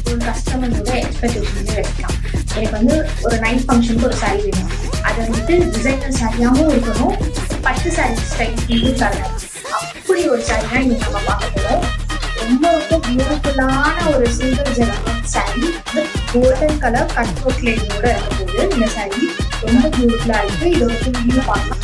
ஒரு கஸ்டமரோட எக்ஸ்பெக்டேஷன் வைக்கலாம். எனக்கு ஒரு நைட் ஃபங்க்ஷனுக்கு ஒரு சாரீ வேணும். அது டிசைனர் சாரியாகவும் இருக்கணும், பட்டு சாரீ ஸ்டைலும் தரணும். அப்படி ஒரு சாரீ தான் இன்னைக்கு நம்ம பார்க்க போகிறோம். ரொம்ப ரொம்ப பியூட்டிஃபுல்லான ஒரு silver georgette sari with golden colour cut work லேடியோட இருக்க போது இந்த சாரீ ரொம்ப பியூட்டிஃபுல்லாக இருக்குது. இதோட ரிவ்யூ பார்க்கலாம்.